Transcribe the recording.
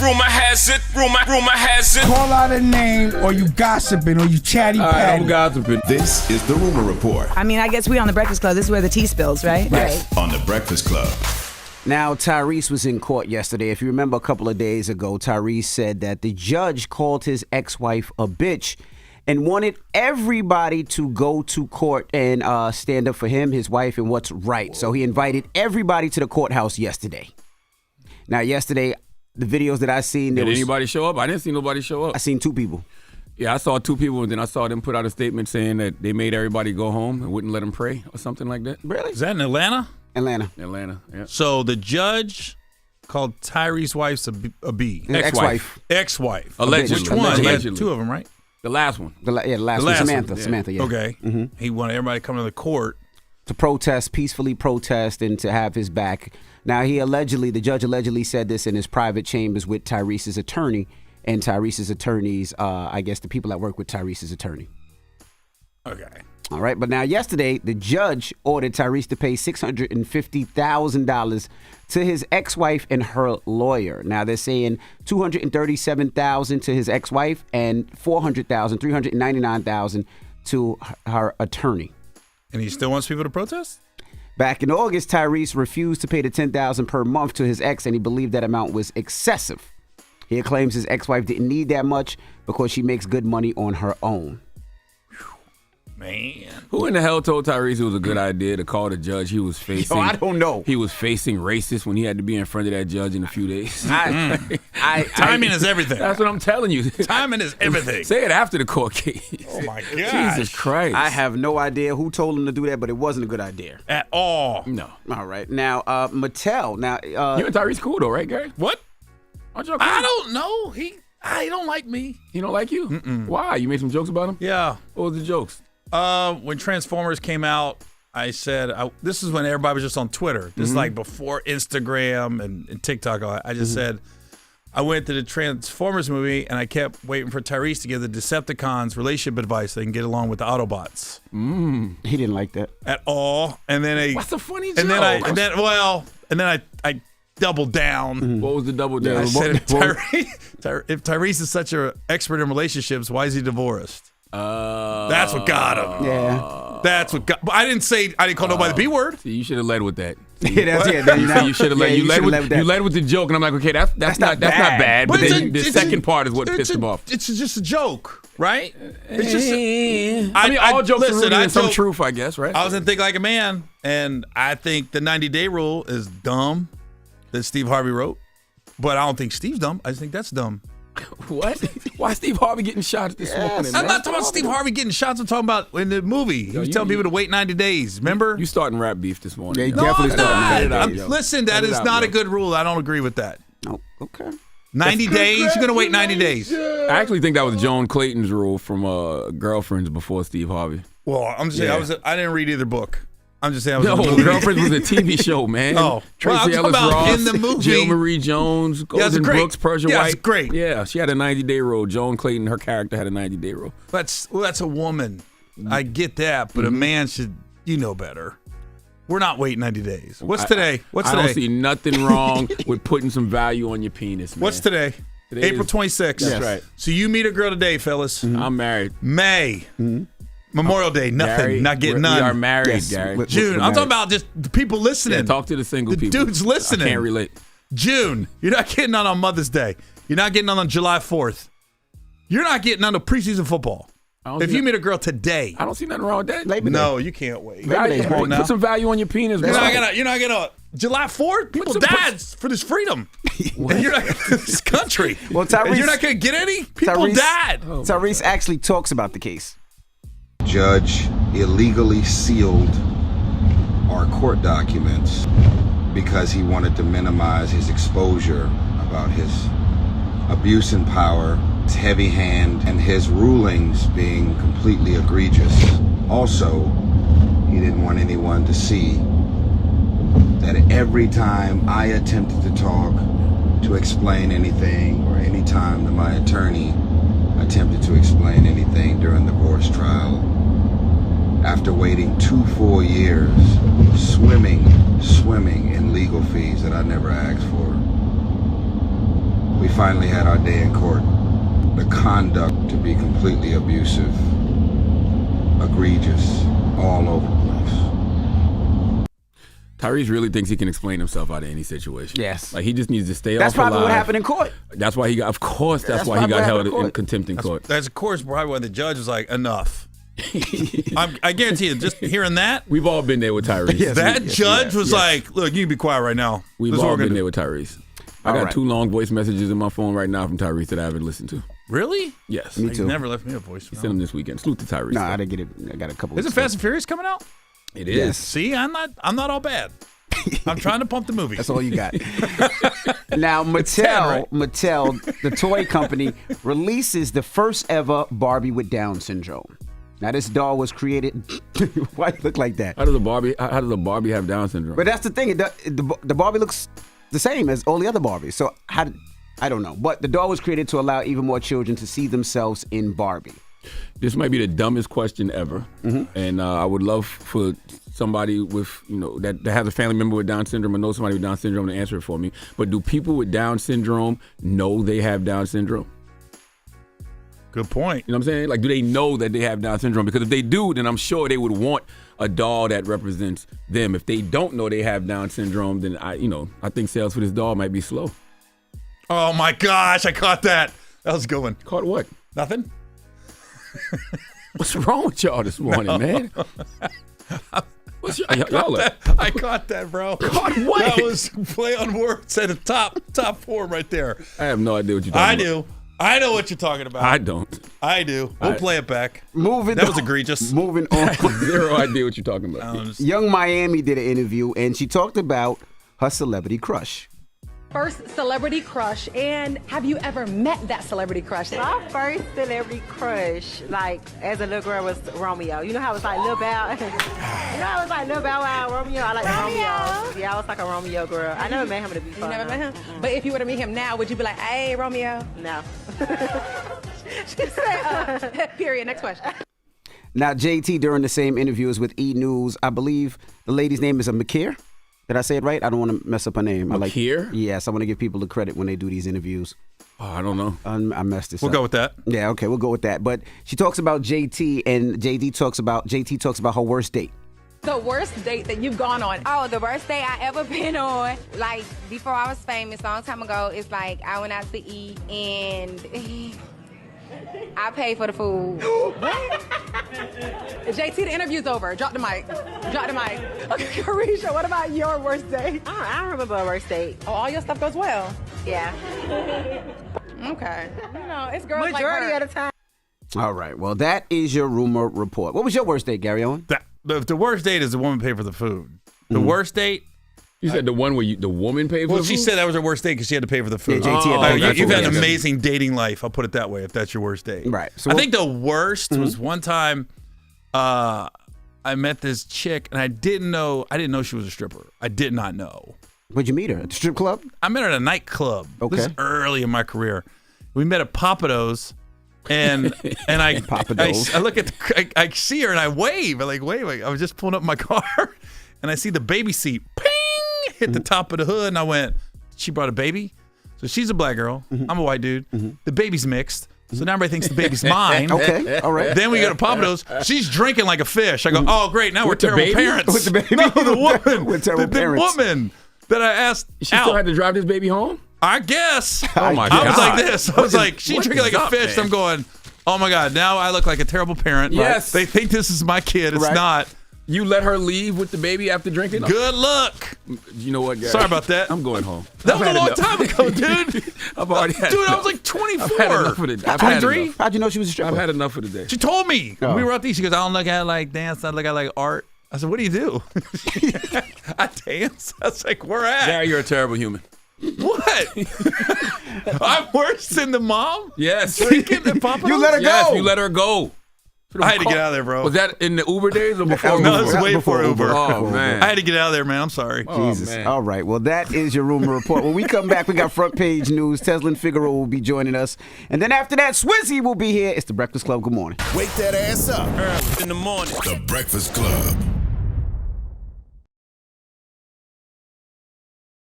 Rumor has it. Call out a name, or you gossiping, or you chatty patty. I'm gossiping. This is the Rumor Report. I mean, I guess we on the Breakfast Club. This is where the tea spills, right? Yes, on the Breakfast Club. Now, Tyrese was in court yesterday. If you remember a couple of days ago, Tyrese said that the judge called his ex-wife a bitch and wanted everybody to go to court and stand up for him, his wife, and what's right. So he invited everybody to the courthouse yesterday. Now, yesterday, the videos that I seen... Did anybody show up? I didn't see nobody show up. I seen 2 people. Yeah, I saw 2 people, and then I saw them put out a statement saying that they made everybody go home and wouldn't let them pray or something like that. Really? Is that in Atlanta? Atlanta, yeah. So the judge called Tyrese's wife a B. Ex-wife. Ex-wife. Allegedly. Which one? Allegedly. He had 2 of them, right? The last one. The last one. Symantha, yeah. Okay. Mm-hmm. He wanted everybody to come to the court. To protest, peacefully protest, and to have his back. Now, the judge allegedly said this in his private chambers with Tyrese's attorney, and Tyrese's attorneys, I guess the people that work with Tyrese's attorney. Okay. All right, but now yesterday, the judge ordered Tyrese to pay $650,000 to his ex-wife and her lawyer. Now they're saying $237,000 to his ex-wife and $399,000 to her attorney. And he still wants people to protest? Back in August, Tyrese refused to pay the $10,000 per month to his ex, and he believed that amount was excessive. He claims his ex-wife didn't need that much because she makes good money on her own. Man. Who in the hell told Tyrese it was a good idea to call the judge he was facing? I don't know. He was facing racist when he had to be in front of that judge in a few days. Timing is everything. That's what I'm telling you. Timing is everything. Say it after the court case. Oh, my God. Jesus Christ. I have no idea who told him to do that, but it wasn't a good idea. At all. No. All right. Now, Mattel. Now, you and Tyrese cool, though, right, Gary? What? Aren't y'all cool? I don't know. He don't like me. He don't like you? Mm-mm. Why? You made some jokes about him? Yeah. What was the jokes? When Transformers came out, I said, this is when everybody was just on Twitter. This is like before Instagram and TikTok. I just said, I went to the Transformers movie and I kept waiting for Tyrese to give the Decepticons relationship advice so they can get along with the Autobots. He didn't like that At all. And then What's a funny joke? and then I doubled down. What was the double down? I said, if Tyrese is such an expert in relationships, why is he divorced? That's what got him. Yeah. That's what got. But I didn't call nobody the B word. See, you should have led with that. You should have led. You led with the joke, and I'm like, okay, that's not bad. But then the second part is what pissed him off. It's just a joke, right? It's just. All jokes are rooted in some truth, I guess, right? I was in Think Like a Man, and I think the 90-day rule is dumb that Steve Harvey wrote, but I don't think Steve's dumb. I just think that's dumb. What? Why Steve Harvey getting shot this morning? I'm not talking about Steve Harvey getting shots. I'm talking about in the movie. He was telling people to wait 90 days. Remember? You starting rap beef this morning. Yeah, you No, definitely I'm starting. not. Listen, that is not a good rule. I don't agree with that. Oh, okay. 90 days? You're going to wait 90 days. I actually think that was Joan Clayton's rule from Girlfriends before Steve Harvey. Well, I'm just saying, I didn't read either book. I'm just saying I was No, in the movie. Girlfriends was a TV show, man. Oh. Tracy Well, I'm Ellis talking about Ross, in the movie. Jill Marie Jones, Golden Brooks, Persia White. That's great. Yeah, she had a 90-day rule. Joan Clayton, her character, had a 90-day rule. That's a woman. I get that, but a man should, better. We're not waiting 90 days. What's today? I don't see nothing wrong with putting some value on your penis, man. What's today? April 26th. That's right. So you meet a girl today, fellas. I'm married. May. Memorial Day, nothing. Gary, not getting none. We are married, Gary. June. I'm talking about just the people listening. Yeah, talk to the single the people. Dudes listening. I can't relate. June. You're not getting on Mother's Day. You're not getting on July 4th. You're not getting on the preseason football. If you meet a girl today. I don't see nothing wrong with that. No, you can't wait. Put some value on your penis, bro. You're not gonna July 4th? People died for this freedom. And you're not this country. Well, Tyrese, and you're not gonna get any? People died. Tyrese actually talks about the case. Judge illegally sealed our court documents because he wanted to minimize his exposure about his abuse in power, his heavy hand, and his rulings being completely egregious. Also, he didn't want anyone to see that every time I attempted to talk, to explain anything, or any time that my attorney attempted to explain anything during the divorce trial, after waiting 2 full years, swimming in legal fees that I never asked for, We finally had our day in court. The conduct to be completely abusive, egregious, all over the place. Tyrese really thinks he can explain himself out of any situation. Yes. Like he just needs to stay That's off probably alive. what happened in court. That's why he got. Of course, that's why he probably got what held happened in in court. contempt in court. That's of course probably why the judge was like, enough. I guarantee you, just hearing that, We've all been there with Tyrese. that judge was like, look, you can be quiet right now. We've This is what all we're been gonna there do. with Tyrese. I got right. 2 long voice messages in my phone right now from Tyrese that I haven't listened to. Really? Yes. Me He too. never left me a voicemail. Send them this weekend. Salute to Tyrese. No, I didn't get it. I got a couple. Isn't Fast and Furious coming out? It is. Yes. See, I'm not all bad. I'm trying to pump the movie. That's all you got. Now, sad, right? Mattel, the toy company, releases the first ever Barbie with Down syndrome. Now, this doll was created. Why it look like that? How does a Barbie have Down syndrome? But that's the thing. The Barbie looks the same as all the other Barbies. So I don't know. But the doll was created to allow even more children to see themselves in Barbie. This might be the dumbest question ever, and I would love for somebody with that has a family member with Down syndrome or knows somebody with Down syndrome to answer it for me. But do people with Down syndrome know they have Down syndrome? Good point. You know what I'm saying? Like, do they know that they have Down syndrome? Because if they do, then I'm sure they would want a doll that represents them. If they don't know they have Down syndrome, then I think sales for this doll might be slow. Oh my gosh, I caught that. That was a good one. Caught what? Nothing? What's wrong with y'all this morning, man? What's y'all are, I caught that, bro. Caught what? That was play on words at the top form right there. I have no idea what you're talking about. I do. I know what you're talking about. I don't. I do. We'll play it back. That was egregious. Moving on. Zero idea what you're talking about. Young Miami did an interview, and she talked about her celebrity crush. First celebrity crush, and have you ever met that celebrity crush? My first celebrity crush, like as a little girl, was Romeo. You know how it's like Lil Bow? You know how it's like Lil Bow Wow, Romeo? I like Romeo. Yeah, I was like a Romeo girl. I never met him to be fun. You never met him? But if you were to meet him now, would you be like, hey, Romeo? No. She said, period. Next question. Now, JT, during the same interviews with E! News, I believe the lady's name is Makir. Did I say it right? I don't want to mess up her name. Makir? Yes, I want to give people the credit when they do these interviews. Oh, I don't know. I messed this up. We'll go with that. Yeah, okay, we'll go with that. But she talks about JT, and JT talks about her worst date. The worst date that you've gone on. Oh, the worst date I ever been on, like before I was famous, a long time ago, it's like I went out to eat and I paid for the food. JT, the interview's over. Drop the mic. Drop the mic. Okay, Carisha, what about your worst date? I don't remember a worst date. Oh, all your stuff goes well. Yeah. Okay. You know, it's girls Majority like her. of the time. All right, well, that is your rumor report. What was your worst date, Gary Owen? The worst date is the woman paid for the food. The worst date. You said the one where the woman paid for Well, the she food? said that was her worst date because she had to pay for the food. Yeah, JT had to pay for the You've food. had an Yeah. amazing dating life. I'll put it that way. If that's your worst date, Right. So I think the worst was one time. I met this chick and I didn't know she was a stripper. I did not know. Where'd you meet her? At the strip club? I met her at a nightclub. Okay. This is early in my career. We met at Papados, and I Papados. I look at I see her and I wave. I wave. I was just pulling up my car, and I see the baby seat ping hit the top of the hood, and I went, she brought a baby. So she's a black girl. I'm a white dude. The baby's mixed. So now everybody thinks the baby's mine. Okay, all right. Then we go to Papados. She's drinking like a fish. I go, oh, great. Now we're With the terrible baby? parents. With the baby? No, the woman. We're terrible parents. The woman that I asked She out. still had to drive this baby home? I guess. Oh, my I was God. like this. I was like, she's what drinking is like a up, fish. man? I'm going, oh, my God. Now I look like a terrible parent. Yes. They think this is my kid. It's Right. not. You let her leave with the baby after drinking? Good luck. You know what, Gary? Sorry about that. I'm going home. That I've was a had long enough. time ago, dude. I've already had Dude, I enough. was like 24. I've had enough of the day. I've had 23? enough. How'd you know she was a stripper? I've had enough for the day. She told me. Oh. We were out there. She goes, I don't look at like dance. I look at like art. I said, what do you do? I dance. I was like, where at? Gary, you're a terrible human. What? I'm worse than the mom? Yes. Drinking and popping You let her Yes, go. you let her go. I had to get out of there, bro. Was that in the Uber days or before No, Uber? this is way before Uber. Oh, man. I had to get out of there, man. I'm sorry. Oh, Jesus. man. All right. Well, that is your rumor report. When we come back, we got front page news. Tesla and Figaro will be joining us. And then after that, Swizzy will be here. It's The Breakfast Club. Good morning. Wake that ass up. In the morning. The Breakfast Club.